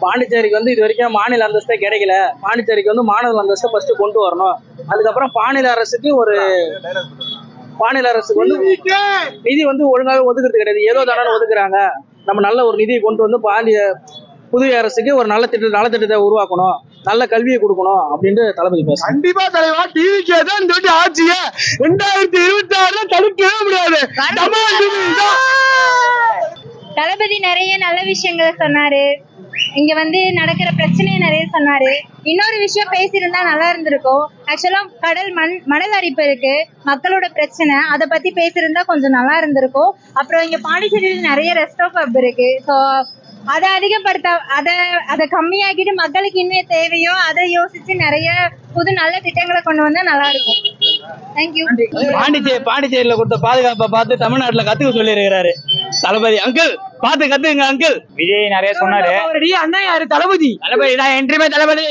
பாண்டிச்சேரிக்கு வந்து இது வரைக்கும் மாநில அந்தஸ்தே கிடைக்கல. பாண்டிச்சேரிக்கு வந்து மாநில அந்தஸ்தை ஃபர்ஸ்ட் கொண்டு வரணும். அதுக்கப்புறம் மாநில அரசுக்கு வந்து நிதி வந்து ஒழுங்காக ஒதுக்குறது கிடையாது. ஏதோ தானே ஒதுக்குறாங்க. நம்ம நல்ல ஒரு நிதியை கொண்டு வந்து புதிய அரசுக்கு ஒரு நல்ல நலத்திட்டத்தை உருவாக்கணும், நல்ல கல்வியை கொடுக்கணும் அப்படின்னு தளபதி பேச. கண்டிப்பா தலைவா, டிவிக்கே தான் இந்த ஆட்சியை 2026 தடுக்கவே முடியாது. தளபதி நிறைய நல்ல விஷயங்களை சொன்னாரு. இங்க வந்து நடக்கிற பிரச்சனையை நிறைய சொன்னாரு. இன்னொரு விஷயம் பேசியிருந்தா நல்லா இருந்திருக்கும். ஆக்சுவலா கடல் மணல் அரிப்பு இருக்கு, மக்களோட பிரச்சனை, அதை பத்தி பேசியிருந்தா கொஞ்சம் நல்லா இருந்திருக்கும். அப்புறம் இங்க பாண்டிச்சேரியில் நிறைய ரெஸ்டாரண்ட் பப் இருக்கு. ஸோ அதை அதை கம்மியாக்கிட்டு மக்களுக்கு இன்னும் தேவையோ அதை யோசிச்சு நிறைய புது நல்ல திட்டங்களை கொண்டு வந்தா நல்லா இருக்கும். தேங்க்யூ. பாண்டிச்சேரியில கொடுத்த பாதுகாப்பை பார்த்து தமிழ்நாட்டுல கத்துக்க சொல்லி இருக்கிறாரு தளபதி. அங்கிள் பார்த்து கத்துங்க அங்கிள். விஜய் நிறைய சொன்னாரு. அண்ணா யாரு? தளபதி. தான் என்றுமே தளபதி.